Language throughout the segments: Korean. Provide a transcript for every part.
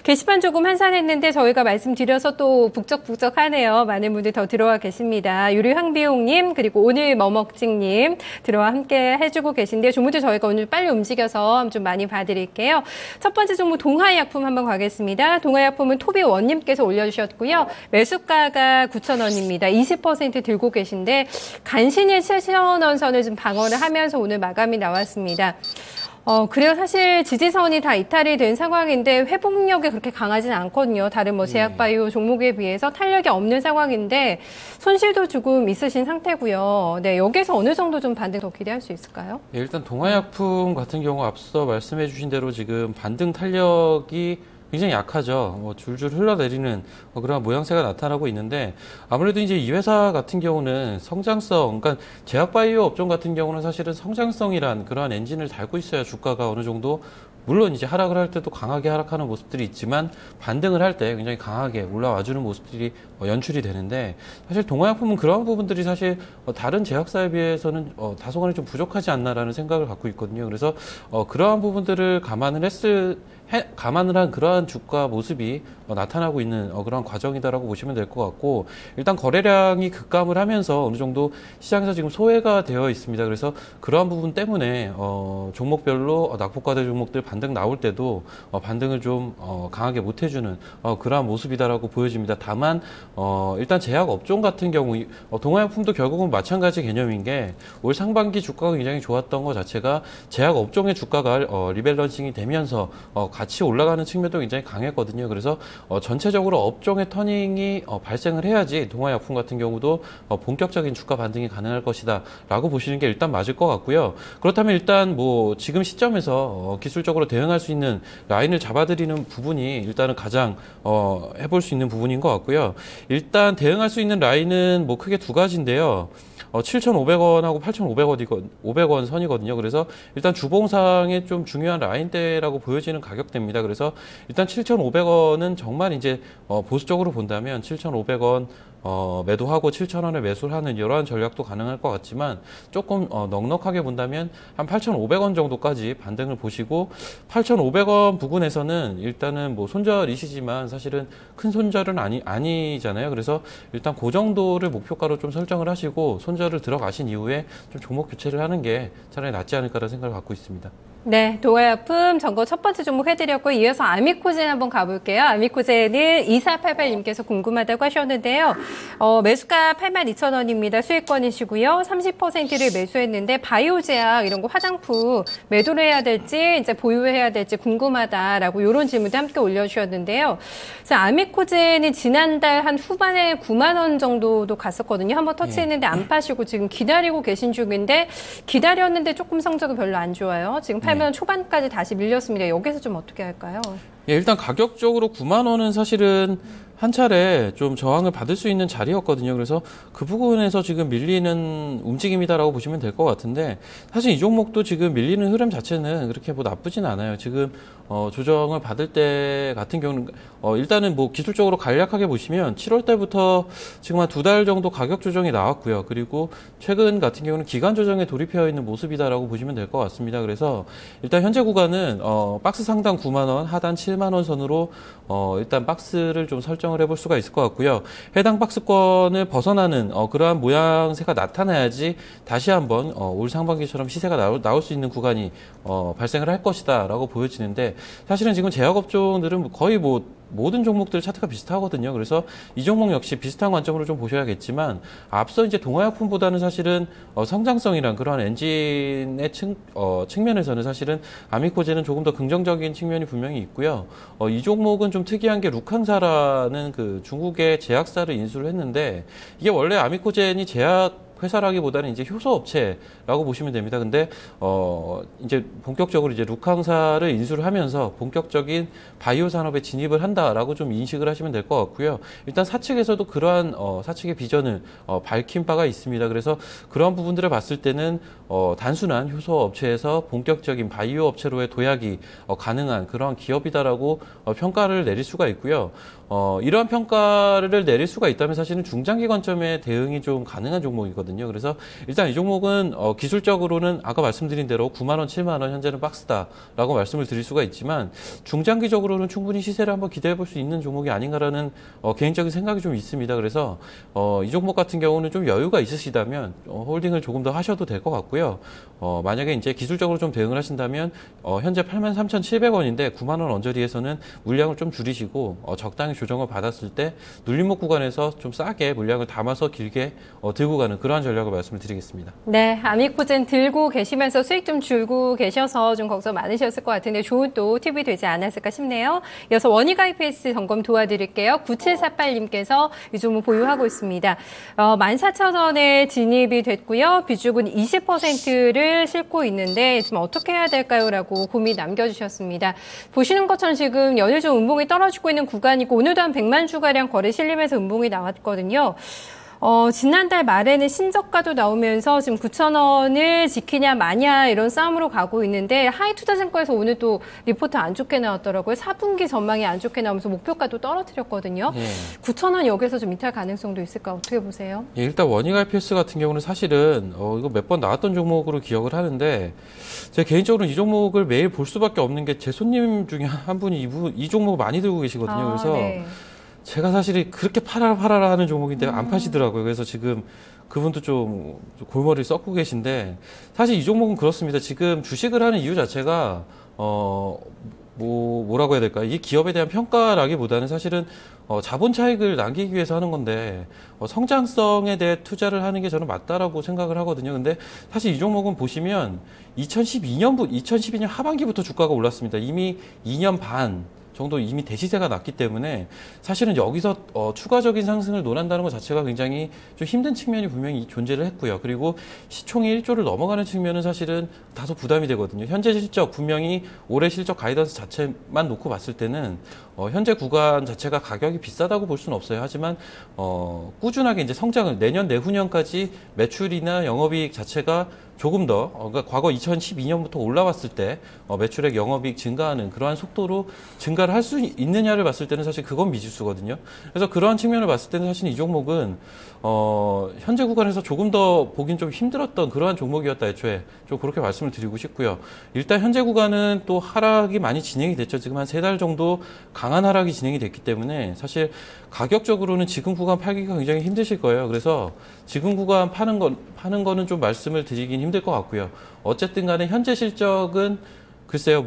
게시판 조금 한산했는데 저희가 말씀드려서 또 북적북적하네요. 많은 분들 더 들어와 계십니다. 유리황비용님 그리고 오늘 머먹찍님 들어와 함께 해주고 계신데 종목들 저희가 오늘 빨리 움직여서 좀 많이 봐드릴게요. 첫 번째 종목 동아약품 한번 가겠습니다. 동아약품은 토비원님께서 올려주셨고요. 매수가가 9,000원입니다. 20% 들고 계신데 간신히 7,000원 선을 좀 방어를 하면서 오늘 마감이 나왔습니다. 그래요. 사실 지지선이 다 이탈이 된 상황인데 회복력이 그렇게 강하지는 않거든요. 다른 뭐 제약바이오 종목에 비해서 탄력이 없는 상황인데 손실도 조금 있으신 상태고요. 네, 여기서 어느 정도 좀 반등 더 기대할 수 있을까요? 네, 일단 동아약품 같은 경우 앞서 말씀해 주신 대로 지금 반등 탄력이 굉장히 약하죠. 줄줄 흘러내리는 그런 모양새가 나타나고 있는데 아무래도 이제 이 회사 같은 경우는 성장성, 그러니까 제약바이오 업종 같은 경우는 사실은 성장성이란 그러한 엔진을 달고 있어야 주가가 어느 정도 물론 이제 하락을 할 때도 강하게 하락하는 모습들이 있지만 반등을 할 때 굉장히 강하게 올라와주는 모습들이 연출이 되는데 사실 동아약품은 그런 부분들이 사실 다른 제약사에 비해서는 다소간에 좀 부족하지 않나라는 생각을 갖고 있거든요. 그래서 그러한 부분들을 감안을 한 그러한 주가 모습이 나타나고 있는 그런 과정이다라고 보시면 될 것 같고 일단 거래량이 급감을 하면서 어느 정도 시장에서 지금 소외가 되어 있습니다. 그래서 그러한 부분 때문에 종목별로 낙폭과대 종목들 반등 나올 때도 반등을 좀 강하게 못 해주는 그러한 모습이다라고 보여집니다. 다만 일단 제약 업종 같은 경우 동아약품도 결국은 마찬가지 개념인 게 올 상반기 주가가 굉장히 좋았던 것 자체가 제약 업종의 주가가 리밸런싱이 되면서 같이 올라가는 측면도 굉장히 강했거든요. 그래서 전체적으로 업종의 터닝이 발생을 해야지 동아약품 같은 경우도 본격적인 주가 반등이 가능할 것이다 라고 보시는 게 일단 맞을 것 같고요. 그렇다면 일단 뭐 지금 시점에서 기술적으로 대응할 수 있는 라인을 잡아드리는 부분이 일단은 가장 해볼 수 있는 부분인 것 같고요. 일단 대응할 수 있는 라인은 뭐 크게 두 가지인데요. 7,500원하고 8,500원 선이거든요. 그래서 일단 주봉상에 좀 중요한 라인대라고 보여지는 가격대입니다. 그래서 일단 7,500원은 정말 이제 보수적으로 본다면 7,500원 매도하고 7,000원에 매수를 하는 이러한 전략도 가능할 것 같지만 조금 넉넉하게 본다면 한 8,500원 정도까지 반등을 보시고 8,500원 부근에서는 일단은 뭐 손절이시지만 사실은 큰 손절은 아니잖아요. 그래서 일단 그 정도를 목표가로 좀 설정을 하시고 손절을 들어가신 이후에 좀 종목 교체를 하는 게 차라리 낫지 않을까라는 생각을 갖고 있습니다. 네, 동아약품 점거 첫 번째 종목 해드렸고 이어서 아미코젠 한번 가볼게요. 아미코젠은 2488님께서 궁금하다고 하셨는데요. 매수가 82,000원입니다. 수익권이시고요. 30%를 매수했는데 바이오제약 이런 거 화장품 매도를 해야 될지 이제 보유해야 될지 궁금하다라고 이런 질문도 함께 올려주셨는데요. 그래서 아미코젠이 지난달 한 후반에 9만 원 정도도 갔었거든요. 한번 터치했는데 안 파시고 지금 기다리고 계신 중인데 기다렸는데 조금 성적이 별로 안 좋아요. 지금 8만 원 초반까지 다시 밀렸습니다. 여기서 좀 어떻게 할까요? 예, 일단 가격적으로 9만 원은 사실은 한 차례 좀 저항을 받을 수 있는 자리였거든요. 그래서 그 부분에서 지금 밀리는 움직임이다라고 보시면 될 것 같은데 사실 이 종목도 지금 밀리는 흐름 자체는 그렇게 뭐 나쁘진 않아요. 지금 조정을 받을 때 같은 경우는 일단은 뭐 기술적으로 간략하게 보시면 7월 달부터 지금 한 2달 정도 가격 조정이 나왔고요. 그리고 최근 같은 경우는 기간 조정에 돌입해 있는 모습이다라고 보시면 될 것 같습니다. 그래서 일단 현재 구간은 박스 상단 9만 원, 하단 7만 원 선으로 일단 박스를 좀 설정을 해볼 수가 있을 것 같고요. 해당 박스권을 벗어나는 그러한 모양새가 나타나야지 다시 한번 올 상반기처럼 시세가 나올 수 있는 구간이 발생을 할 것이다 라고 보여지는데 사실은 지금 제약업종들은 거의 뭐 모든 종목들 차트가 비슷하거든요. 그래서 이 종목 역시 비슷한 관점으로 좀 보셔야겠지만 앞서 이제 동아약품보다는 사실은 성장성이란 그러한 엔진의 측면에서는 사실은 아미코젠은 조금 더 긍정적인 측면이 분명히 있고요. 이 종목은 좀 특이한 게 루캉사라는 그 중국의 제약사를 인수를 했는데 이게 원래 아미코젠이 제약 회사라기보다는 이제 효소 업체라고 보시면 됩니다. 근데 이제 본격적으로 이제 루캉사를 인수를 하면서 본격적인 바이오 산업에 진입을 한다라고 좀 인식을 하시면 될 것 같고요. 일단 사측에서도 그러한 사측의 비전을 밝힌 바가 있습니다. 그래서 그런 부분들을 봤을 때는 단순한 효소 업체에서 본격적인 바이오 업체로의 도약이 가능한 그런 기업이다라고 평가를 내릴 수가 있고요. 이러한 평가를 내릴 수가 있다면 사실은 중장기 관점의 대응이 좀 가능한 종목이거든요. 있거든요. 그래서 일단 이 종목은 기술적으로는 아까 말씀드린 대로 9만 원, 7만 원 현재는 박스다라고 말씀을 드릴 수가 있지만 중장기적으로는 충분히 시세를 한번 기대해 볼 수 있는 종목이 아닌가라는 개인적인 생각이 좀 있습니다. 그래서 이 종목 같은 경우는 좀 여유가 있으시다면 홀딩을 조금 더 하셔도 될 것 같고요. 만약에 이제 기술적으로 좀 대응을 하신다면 현재 83,700원인데 9만 원 언저리에서는 물량을 좀 줄이시고 적당히 조정을 받았을 때 눌림목 구간에서 좀 싸게 물량을 담아서 길게 들고 가는 그러한 전략을 말씀을 드리겠습니다. 네, 아미코젠 들고 계시면서 수익 좀 줄고 계셔서 좀 걱정 많으셨을 것 같은데 좋은 또 팁이 되지 않았을까 싶네요. 이어서 원희가 EPS 점검 도와드릴게요. 9748님께서 이 종목 보유하고 있습니다. 14,000원에 진입이 됐고요. 비중은 20%를 싣고 있는데 지금 어떻게 해야 될까요? 라고 고민 남겨주셨습니다. 보시는 것처럼 지금 연일 좀 음봉이 떨어지고 있는 구간이고 오늘도 한 100만 주가량 거래 실림에서 음봉이 나왔거든요. 지난달 말에는 신저가도 나오면서 지금 9,000원을 지키냐 마냐 이런 싸움으로 가고 있는데 하이투자증권에서 오늘 또 리포트 안 좋게 나왔더라고요. 4분기 전망이 안 좋게 나오면서 목표가도 떨어뜨렸거든요. 9,000원 여기서 좀 이탈 가능성도 있을까 어떻게 보세요? 예, 일단 원희가 EPS 같은 경우는 사실은 이거 몇 번 나왔던 종목으로 기억을 하는데 제가 개인적으로 이 종목을 매일 볼 수밖에 없는 게 제 손님 중에 한 분이 이 종목을 많이 들고 계시거든요. 그래서 네. 제가 사실 그렇게 팔아라 하는 종목인데 안 파시더라고요. 그래서 지금 그분도 좀 골머리를 썩고 계신데 사실 이 종목은 그렇습니다. 지금 주식을 하는 이유 자체가 뭐라고 해야 될까? 이 기업에 대한 평가라기보다는 사실은 자본 차익을 남기기 위해서 하는 건데 성장성에 대해 투자를 하는 게 저는 맞다라고 생각을 하거든요. 근데 사실 이 종목은 보시면 2012년 하반기부터 주가가 올랐습니다. 이미 2년 반 정도 이미 대시세가 났기 때문에 사실은 여기서 추가적인 상승을 논한다는 것 자체가 굉장히 좀 힘든 측면이 분명히 존재를 했고요. 그리고 시총이 1조를 넘어가는 측면은 사실은 다소 부담이 되거든요. 현재 실적 분명히 올해 실적 가이던스 자체만 놓고 봤을 때는 현재 구간 자체가 가격이 비싸다고 볼 수는 없어요. 하지만 꾸준하게 이제 성장을 내년 내후년까지 매출이나 영업이익 자체가 조금 더 그러니까 과거 2012년부터 올라왔을 때 매출액 영업이익 증가하는 그러한 속도로 증가를 할 수 있느냐를 봤을 때는 사실 그건 미지수거든요. 그래서 그러한 측면을 봤을 때는 사실 이 종목은 현재 구간에서 조금 더 보긴 좀 힘들었던 그러한 종목이었다 애초에 좀 그렇게 말씀을 드리고 싶고요. 일단 현재 구간은 또 하락이 많이 진행이 됐죠. 지금 한 3달 정도 강한 하락이 진행이 됐기 때문에 사실 가격적으로는 지금 구간 팔기가 굉장히 힘드실 거예요. 그래서 지금 구간 파는 거는 좀 말씀을 드리긴 힘들 것 같고요. 어쨌든 간에 현재 실적은 글쎄요,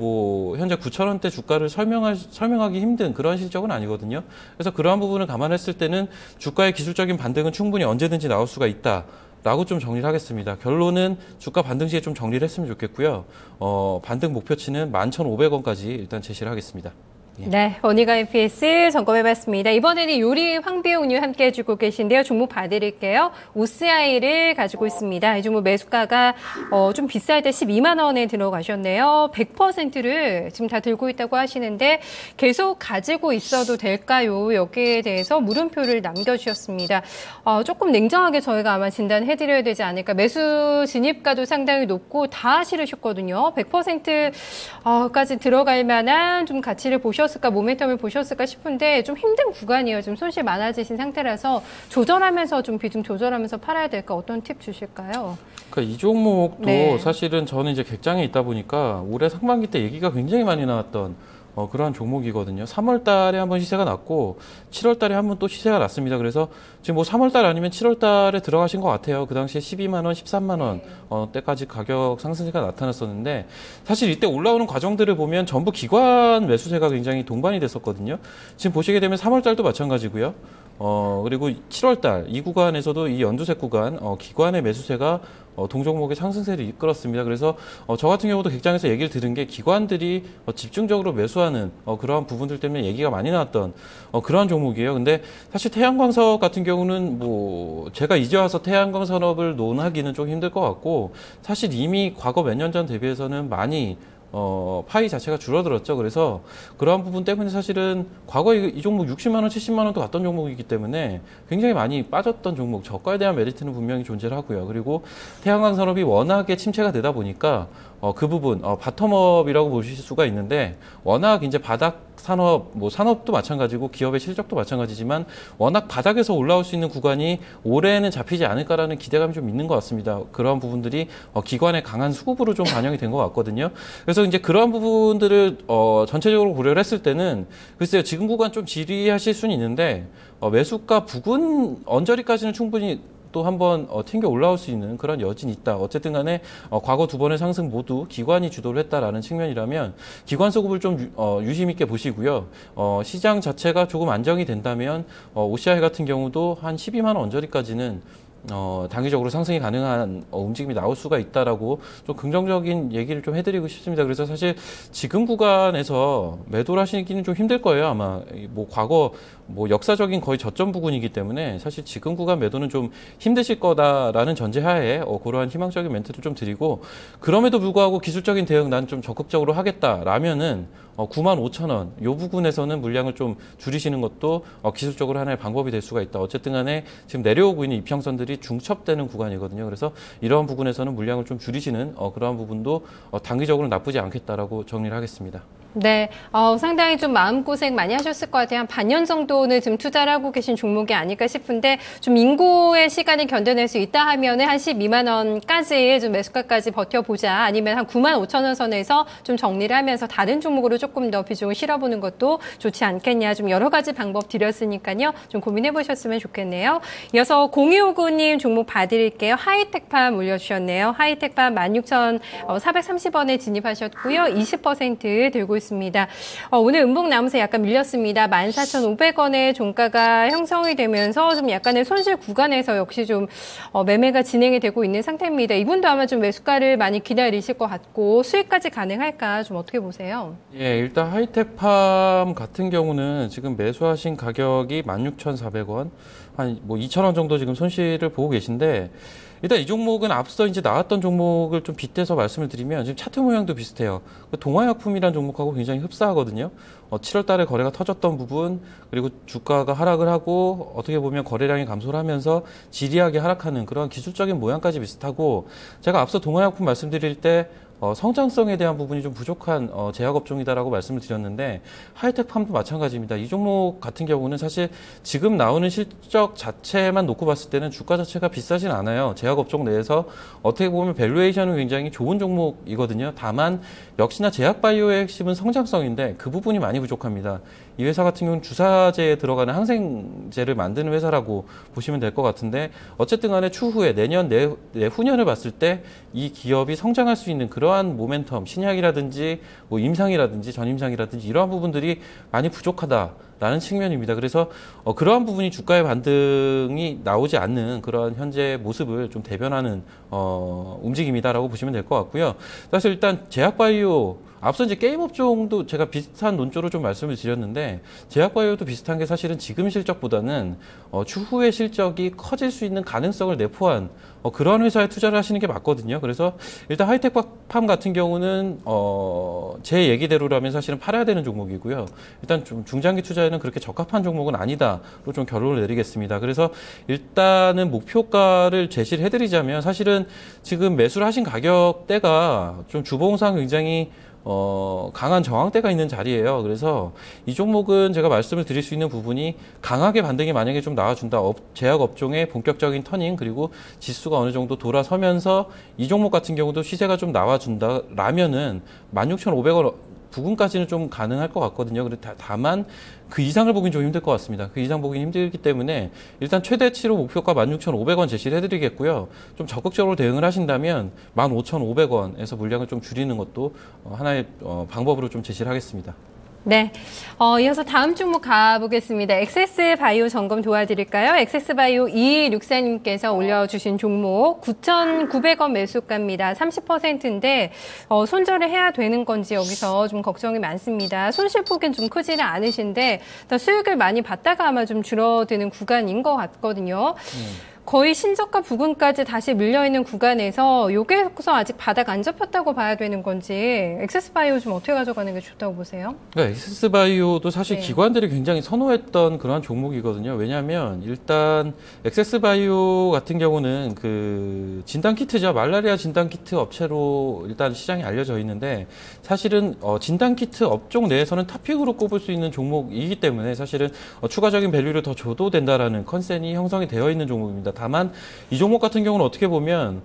현재 9,000원대 주가를 설명하기 힘든 그런 실적은 아니거든요. 그래서 그러한 부분을 감안했을 때는 주가의 기술적인 반등은 충분히 언제든지 나올 수가 있다. 라고 좀 정리를 하겠습니다. 결론은 주가 반등 시에 좀 정리를 했으면 좋겠고요. 반등 목표치는 11,500원까지 일단 제시를 하겠습니다. 네, 원희가 EPS 점검해봤습니다. 이번에는 요리 황비용님 함께 해주고 계신데요. 종목 봐드릴게요. OCI를 가지고 있습니다. 이 종목 매수가가 좀 비쌀 때 12만 원에 들어가셨네요. 100%를 지금 다 들고 있다고 하시는데 계속 가지고 있어도 될까요? 여기에 대해서 물음표를 남겨주셨습니다. 조금 냉정하게 저희가 아마 진단해드려야 되지 않을까. 매수 진입가도 상당히 높고 다 실으셨거든요. 100%까지 들어갈 만한 좀 가치를 보셨을까, 모멘텀을 보셨을까 싶은데 좀 힘든 구간이에요. 지금 손실 많아지신 상태라서 조절하면서 좀 비중 조절하면서 팔아야 될까, 어떤 팁 주실까요? 그러니까 이 종목도 네. 사실은 저는 이제 객장에 있다 보니까 올해 상반기 때 얘기가 굉장히 많이 나왔던 그러한 종목이거든요. 3월 달에 한번 시세가 났고 7월 달에 한번 또 시세가 났습니다. 그래서 지금 3월 달 아니면 7월 달에 들어가신 것 같아요. 그 당시에 12만 원, 13만 원 때까지 가격 상승세가 나타났었는데 사실 이때 올라오는 과정들을 보면 전부 기관 매수세가 굉장히 동반이 됐었거든요. 지금 보시게 되면 3월 달도 마찬가지고요. 그리고 7월 달 이 구간에서도 이 연두색 구간 기관의 매수세가 동종목의 상승세를 이끌었습니다. 그래서 저 같은 경우도 객장에서 얘기를 들은 게 기관들이 집중적으로 매수하는 그러한 부분들 때문에 얘기가 많이 나왔던 그러한 종목이에요. 근데 사실 태양광산업 같은 경우는 제가 이제 와서 태양광 산업을 논하기는 좀 힘들 것 같고 사실 이미 과거 몇 년 전 대비해서는 많이 파이 자체가 줄어들었죠. 그래서 그러한 부분 때문에 사실은 과거에 이 종목 60만 원, 70만 원도 갔던 종목이기 때문에 굉장히 많이 빠졌던 종목, 저가에 대한 메리트는 분명히 존재를 하고요. 그리고 태양광 산업이 워낙에 침체가 되다 보니까 그 부분, 바텀업이라고 보실 수가 있는데, 워낙 이제 바닥 산업, 뭐 산업도 마찬가지고 기업의 실적도 마찬가지지만 워낙 바닥에서 올라올 수 있는 구간이 올해는 잡히지 않을까라는 기대감이 좀 있는 것 같습니다. 그런 부분들이 기관의 강한 수급으로 좀 반영이 된 것 같거든요. 그래서 이제 그런 부분들을 전체적으로 고려를 했을 때는 글쎄요, 지금 구간 좀 지리하실 수는 있는데 매수가 부근 언저리까지는 충분히 또 한번 튕겨 올라올 수 있는 그런 여진이 있다. 어쨌든 간에 과거 두 번의 상승 모두 기관이 주도를 했다라는 측면이라면 기관 수급을 좀 유심 있게 보시고요. 시장 자체가 조금 안정이 된다면 OCI 같은 경우도 한 12만 원 언저리까지는 단기적으로 상승이 가능한 움직임이 나올 수가 있다라고 좀 긍정적인 얘기를 좀 해드리고 싶습니다. 그래서 사실 지금 구간에서 매도를 하시기는 좀 힘들 거예요. 아마 뭐 과거 뭐 역사적인 거의 저점 부근이기 때문에 사실 지금 구간 매도는 좀 힘드실 거다라는 전제하에 그러한 희망적인 멘트를 좀 드리고, 그럼에도 불구하고 기술적인 대응 난 좀 적극적으로 하겠다라면은 95,000원 요 부분에서는 물량을 좀 줄이시는 것도 기술적으로 하나의 방법이 될 수가 있다. 어쨌든 간에 지금 내려오고 있는 이평선들이 중첩되는 구간이거든요. 그래서 이러한 부분에서는 물량을 좀 줄이시는 그러한 부분도 단기적으로 나쁘지 않겠다라고 정리를 하겠습니다. 네, 상당히 좀 마음고생 많이 하셨을 것 같아요. 한 반년 정도는 지금 투자를 하고 계신 종목이 아닐까 싶은데, 좀 인고의 시간을 견뎌낼 수 있다 하면은 한 12만 원까지 좀 매수가까지 버텨보자. 아니면 한 95,000원 선에서 좀 정리를 하면서 다른 종목으로 조금 더 비중을 실어보는 것도 좋지 않겠냐. 좀 여러 가지 방법 드렸으니까요. 좀 고민해 보셨으면 좋겠네요. 이어서 0259님 종목 봐드릴게요. 하이텍팜 올려주셨네요. 하이텍팜 16,430원에 진입하셨고요. 20% 들고 있습니다. 오늘 음봉 나오면서 약간 밀렸습니다. 14,500원의 종가가 형성이 되면서 좀 약간의 손실 구간에서 역시 좀 매매가 진행이 되고 있는 상태입니다. 이분도 아마 좀 매수가를 많이 기다리실 것 같고, 수익까지 가능할까 좀 어떻게 보세요? 예, 일단 하이텍팜 같은 경우는 지금 매수하신 가격이 16,400원, 한 뭐 2,000원 정도 지금 손실을 보고 계신데, 일단 이 종목은 앞서 이제 나왔던 종목을 좀 빗대서 말씀을 드리면 지금 차트 모양도 비슷해요. 동화약품이라는 종목하고 굉장히 흡사하거든요. 7월 달에 거래가 터졌던 부분, 그리고 주가가 하락을 하고 어떻게 보면 거래량이 감소를 하면서 지리하게 하락하는 그런 기술적인 모양까지 비슷하고, 제가 앞서 동화약품 말씀드릴 때 성장성에 대한 부분이 좀 부족한 제약업종이다라고 말씀을 드렸는데, 하이텍팜도 마찬가지입니다. 이 종목 같은 경우는 사실 지금 나오는 실적 자체만 놓고 봤을 때는 주가 자체가 비싸진 않아요. 제약업종 내에서 어떻게 보면 밸류에이션은 굉장히 좋은 종목이거든요. 다만 역시나 제약바이오의 핵심은 성장성인데 그 부분이 많이 부족합니다. 이 회사 같은 경우는 주사제에 들어가는 항생제를 만드는 회사라고 보시면 될 것 같은데, 어쨌든 간에 추후에 내년, 내후년을 봤을 때 이 기업이 성장할 수 있는 그러한 모멘텀, 신약이라든지 뭐 임상이라든지 전임상이라든지 이러한 부분들이 많이 부족하다라는 측면입니다. 그래서 그러한 부분이 주가의 반등이 나오지 않는 그러한 현재 모습을 좀 대변하는 움직임이다라고 보시면 될 것 같고요. 사실 일단 제약바이오, 앞서 이제 게임 업종도 제가 비슷한 논조로 좀 말씀을 드렸는데, 제약바이오도 비슷한 게 사실은 지금 실적보다는 추후의 실적이 커질 수 있는 가능성을 내포한 그런 회사에 투자를 하시는 게 맞거든요. 그래서 일단 하이텍팜 같은 경우는 제 얘기대로라면 사실은 팔아야 되는 종목이고요. 일단 좀 중장기 투자에는 그렇게 적합한 종목은 아니다로 좀 결론을 내리겠습니다. 그래서 일단은 목표가를 제시를 해드리자면, 사실은 지금 매수를 하신 가격대가 좀 주봉상 굉장히 강한 저항대가 있는 자리예요. 그래서 이 종목은 제가 말씀을 드릴 수 있는 부분이 강하게 반등이 만약에 좀 나와준다. 제약업종의 본격적인 터닝, 그리고 지수가 어느 정도 돌아서면서 이 종목 같은 경우도 시세가 좀 나와준다라면은 16,500원 부근까지는 좀 가능할 것 같거든요. 다만 그 이상을 보긴 좀 힘들 것 같습니다. 그 이상 보긴 힘들기 때문에 일단 최대치로 목표가 16,500원 제시를 해드리겠고요. 좀 적극적으로 대응을 하신다면 15,500원에서 물량을 좀 줄이는 것도 하나의 방법으로 좀 제시를 하겠습니다. 네, 이어서 다음 종목 가보겠습니다. 엑세스바이오 점검 도와드릴까요? 엑세스바이오 2264님께서 올려주신 종목 9,900원 매수가입니다. 30%인데 손절을 해야 되는 건지 여기서 좀 걱정이 많습니다. 손실폭은 좀 크지는 않으신데 수익을 많이 받다가 아마 좀 줄어드는 구간인 것 같거든요. 거의 신저가 부근까지 다시 밀려있는 구간에서 여기서 아직 바닥 안 접혔다고 봐야 되는 건지 엑세스바이오 좀 어떻게 가져가는 게 좋다고 보세요? 네, 엑세스바이오도 사실 네. 기관들이 굉장히 선호했던 그러한 종목이거든요. 왜냐하면 일단 엑세스바이오 같은 경우는 그 진단키트죠. 말라리아 진단키트 업체로 일단 시장에 알려져 있는데 사실은 진단키트 업종 내에서는 탑픽으로 꼽을 수 있는 종목이기 때문에 사실은 추가적인 밸류를 더 줘도 된다라는 컨센이 형성이 되어 있는 종목입니다. 다만 이 종목 같은 경우는 어떻게 보면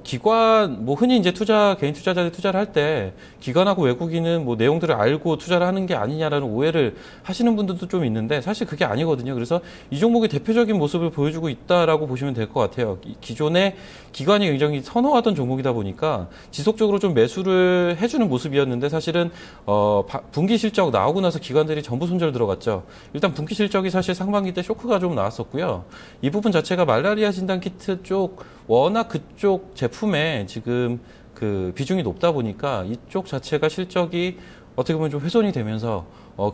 기관 뭐 흔히 이제 개인 투자자들이 투자를 할 때 기관하고 외국인은 뭐 내용들을 알고 투자를 하는 게 아니냐라는 오해를 하시는 분들도 좀 있는데 사실 그게 아니거든요. 그래서 이 종목이 대표적인 모습을 보여주고 있다라고 보시면 될 것 같아요. 기존에 기관이 굉장히 선호하던 종목이다 보니까 지속적으로 좀 매수를 해주는 모습이었는데 사실은 분기 실적 나오고 나서 기관들이 전부 손절 들어갔죠. 일단 분기 실적이 사실 상반기 때 쇼크가 좀 나왔었고요. 이 부분 자체가 말라리아 진단 키트 쪽 워낙 그쪽 제품에 지금 그 비중이 높다 보니까 이쪽 자체가 실적이 어떻게 보면 좀 훼손이 되면서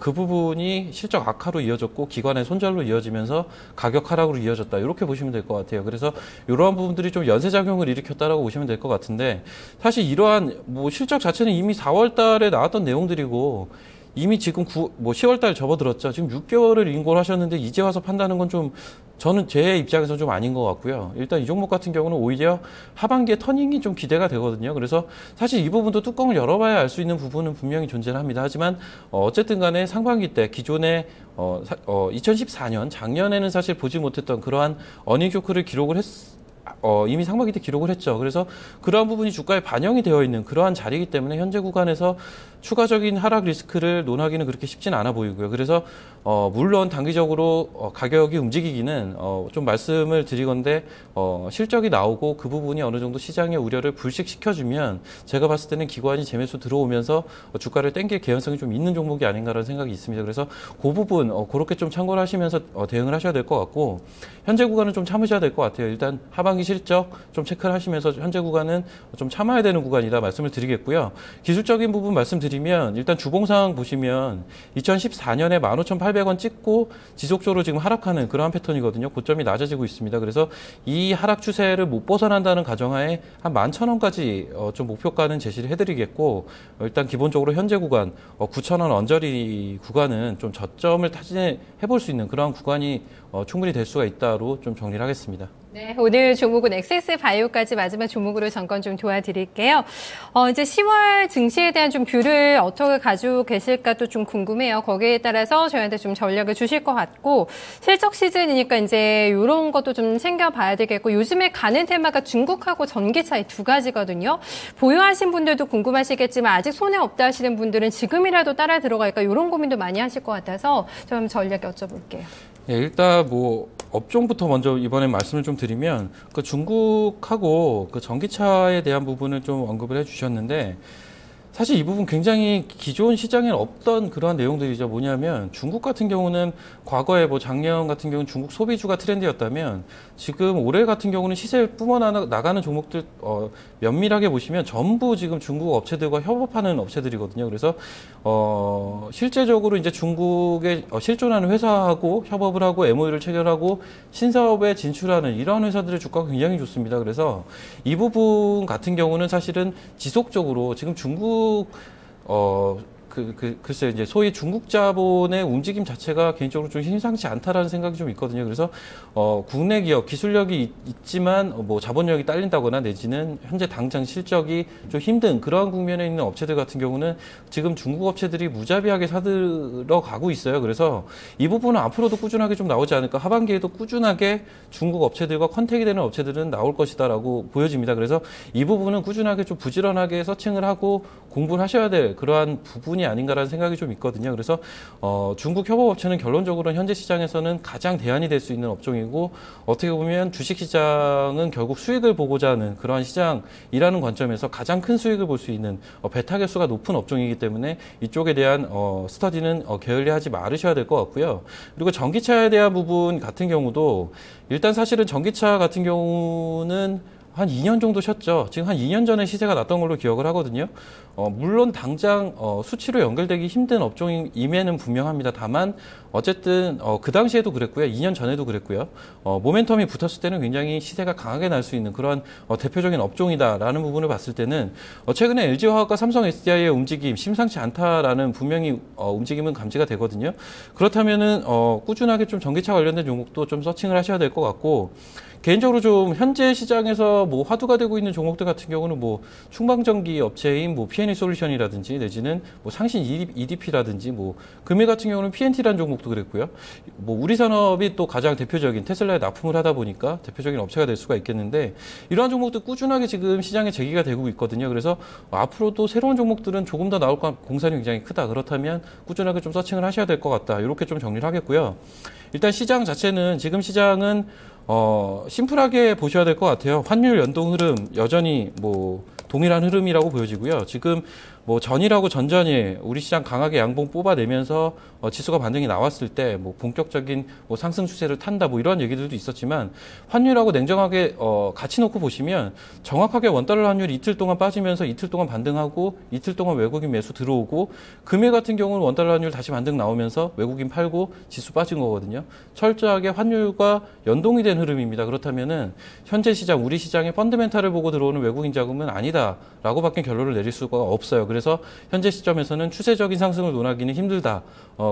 그 부분이 실적 악화로 이어졌고 기관의 손절로 이어지면서 가격 하락으로 이어졌다. 이렇게 보시면 될 것 같아요. 그래서 이러한 부분들이 좀 연쇄작용을 일으켰다라고 보시면 될 것 같은데 사실 이러한 뭐 실적 자체는 이미 4월 달에 나왔던 내용들이고 이미 지금 10월 달 접어들었죠. 지금 6개월을 인고하셨는데 이제 와서 판다는 건 좀 저는 제 입장에서 좀 아닌 것 같고요. 일단 이 종목 같은 경우는 오히려 하반기에 터닝이 좀 기대가 되거든요. 그래서 사실 이 부분도 뚜껑을 열어봐야 알 수 있는 부분은 분명히 존재합니다. 하지만 어쨌든 간에 상반기 때 기존에 2014년 작년에는 사실 보지 못했던 그러한 어닝 쇼크를 기록을 이미 상반기 때 기록을 했죠. 그래서 그러한 부분이 주가에 반영이 되어 있는 그러한 자리이기 때문에 현재 구간에서 추가적인 하락 리스크를 논하기는 그렇게 쉽지는 않아 보이고요. 그래서 물론 단기적으로 가격이 움직이기는 좀 말씀을 드리건데 실적이 나오고 그 부분이 어느 정도 시장의 우려를 불식시켜주면 제가 봤을 때는 기관이 재매수 들어오면서 주가를 땡길 개연성이 좀 있는 종목이 아닌가라는 생각이 있습니다. 그래서 그 부분 그렇게 좀 참고를 하시면서 대응을 하셔야 될 것 같고 현재 구간은 좀 참으셔야 될 것 같아요. 일단 하반기 실적 좀 체크를 하시면서 현재 구간은 좀 참아야 되는 구간이다 말씀을 드리겠고요. 기술적인 부분 말씀드리면 일단 주봉 상황 보시면 2014년에 15,800원 찍고 지속적으로 지금 하락하는 그러한 패턴이거든요. 고점이 낮아지고 있습니다. 그래서 이 하락 추세를 못 벗어난다는 가정하에 한 11,000원까지 좀 목표가는 제시를 해드리겠고 일단 기본적으로 현재 구간 9,000원 언저리 구간은 좀 저점을 타진해 볼 수 있는 그러한 구간이 충분히 될 수가 있다로 좀 정리를 하겠습니다. 네, 오늘 종목은 엑세스바이오까지 마지막 종목으로 점검 좀 도와드릴게요. 이제 10월 증시에 대한 좀 뷰를 어떻게 가지고 계실까도 좀 궁금해요. 거기에 따라서 저희한테 좀 전략을 주실 것 같고 실적 시즌이니까 이제 이런 것도 좀 챙겨봐야 되겠고 요즘에 가는 테마가 중국하고 전기차 이 두 가지거든요. 보유하신 분들도 궁금하시겠지만 아직 손에 없다 하시는 분들은 지금이라도 따라 들어갈까 이런 고민도 많이 하실 것 같아서 좀 전략 여쭤볼게요. 네, 일단 업종부터 먼저 이번에 말씀을 좀 드리면 그 중국하고 그 전기차에 대한 부분을 좀 언급을 해주셨는데 사실 이 부분 굉장히 기존 시장에는 없던 그러한 내용들이죠. 뭐냐면 중국 같은 경우는 과거에 작년 같은 경우는 중국 소비주가 트렌드였다면 지금 올해 같은 경우는 시세 뿜어나가는 종목들 면밀하게 보시면 전부 지금 중국 업체들과 협업하는 업체들이거든요. 그래서 실제적으로 이제 중국에 실존하는 회사하고 협업을 하고 MOU를 체결하고 신사업에 진출하는 이러한 회사들의 주가가 굉장히 좋습니다. 그래서 이 부분 같은 경우는 사실은 지속적으로 지금 중국 글쎄, 이제 소위 중국 자본의 움직임 자체가 개인적으로 좀 심상치 않다라는 생각이 좀 있거든요. 그래서, 국내 기업, 기술력이 있지만, 자본력이 딸린다거나 내지는 현재 당장 실적이 좀 힘든 그러한 국면에 있는 업체들 같은 경우는 지금 중국 업체들이 무자비하게 사들어 가고 있어요. 그래서 이 부분은 앞으로도 꾸준하게 좀 나오지 않을까. 하반기에도 꾸준하게 중국 업체들과 컨택이 되는 업체들은 나올 것이다라고 보여집니다. 그래서 이 부분은 꾸준하게 좀 부지런하게 서칭을 하고 공부를 하셔야 될 그러한 부분이 아닌가라는 생각이 좀 있거든요. 그래서 중국 협업업체는 결론적으로 현재 시장에서는 가장 대안이 될 수 있는 업종이고 어떻게 보면 주식시장은 결국 수익을 보고자 하는 그러한 시장이라는 관점에서 가장 큰 수익을 볼 수 있는 배타 개수가 높은 업종이기 때문에 이쪽에 대한 스터디는 게을리하지 말으셔야 될 것 같고요. 그리고 전기차에 대한 부분 같은 경우도 일단 사실은 전기차 같은 경우는 한 2년 정도 쉬었죠. 지금 한 2년 전에 시세가 났던 걸로 기억을 하거든요. 물론 당장 수치로 연결되기 힘든 업종임에는 분명합니다. 다만 어쨌든 그 당시에도 그랬고요. 2년 전에도 그랬고요. 모멘텀이 붙었을 때는 굉장히 시세가 강하게 날 수 있는 그런 대표적인 업종이다라는 부분을 봤을 때는 최근에 LG화학과 삼성 SDI의 움직임 심상치 않다라는 분명히 움직임은 감지가 되거든요. 그렇다면은 꾸준하게 좀 전기차 관련된 종목도 좀 서칭을 하셔야 될 것 같고, 개인적으로 좀 현재 시장에서 뭐 화두가 되고 있는 종목들 같은 경우는 뭐 충방전기 업체인 뭐 P&E 솔루션이라든지 내지는 뭐 상신 EDP라든지 뭐 금일 같은 경우는 PNT라는 종목도 그랬고요. 뭐 우리산업이 또 가장 대표적인 테슬라에 납품을 하다 보니까 대표적인 업체가 될 수가 있겠는데, 이러한 종목들 꾸준하게 지금 시장에 제기가 되고 있거든요. 그래서 앞으로도 새로운 종목들은 조금 더 나올 공산이 굉장히 크다. 그렇다면 꾸준하게 좀 서칭을 하셔야 될 것 같다. 이렇게 좀 정리를 하겠고요. 일단 시장 자체는 지금 시장은 심플하게 보셔야 될 것 같아요. 환율 연동 흐름 여전히 뭐 동일한 흐름이라고 보여지고요. 지금 뭐 전일하고 전전일 우리 시장 강하게 양봉 뽑아내면서 지수가 반등이 나왔을 때 뭐 본격적인 뭐 상승 추세를 탄다 뭐 이런 얘기들도 있었지만, 환율하고 냉정하게 같이 놓고 보시면 정확하게 원달러 환율이 이틀 동안 빠지면서 이틀 동안 반등하고 이틀 동안 외국인 매수 들어오고, 금일 같은 경우는 원달러 환율 다시 반등 나오면서 외국인 팔고 지수 빠진 거거든요. 철저하게 환율과 연동이 된 흐름입니다. 그렇다면은 현재 시장 우리 시장의 펀드멘탈을 보고 들어오는 외국인 자금은 아니다라고밖에 결론을 내릴 수가 없어요. 그래서 현재 시점에서는 추세적인 상승을 논하기는 힘들다.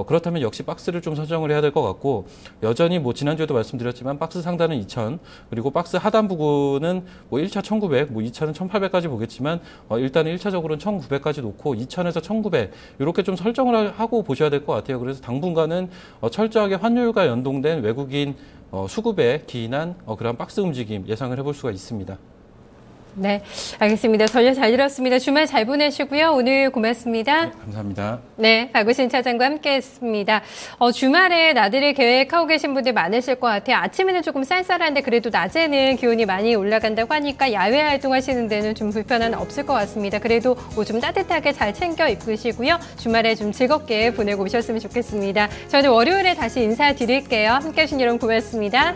그렇다면 역시 박스를 좀 설정을 해야 될 것 같고, 여전히 뭐 지난주에도 말씀드렸지만 박스 상단은 2000, 그리고 박스 하단 부분은 뭐 1차 1900, 뭐 2차는 1800까지 보겠지만 일단은 1차적으로는 1900까지 놓고 2000에서 1900 이렇게 좀 설정을 하고 보셔야 될 것 같아요. 그래서 당분간은 철저하게 환율과 연동된 외국인 수급에 기인한 그런 박스 움직임 예상을 해볼 수가 있습니다. 네, 알겠습니다. 전략 잘 들었습니다. 주말 잘 보내시고요. 오늘 고맙습니다. 네, 감사합니다. 네, 박우신 차장과 함께했습니다. 주말에 나들이 계획하고 계신 분들 많으실 것 같아요. 아침에는 조금 쌀쌀한데 그래도 낮에는 기온이 많이 올라간다고 하니까 야외 활동하시는 데는 좀 불편은 없을 것 같습니다. 그래도 옷 좀 따뜻하게 잘 챙겨 입으시고요. 주말에 좀 즐겁게 보내고 오셨으면 좋겠습니다. 저는 월요일에 다시 인사드릴게요. 함께해 주신 여러분 고맙습니다.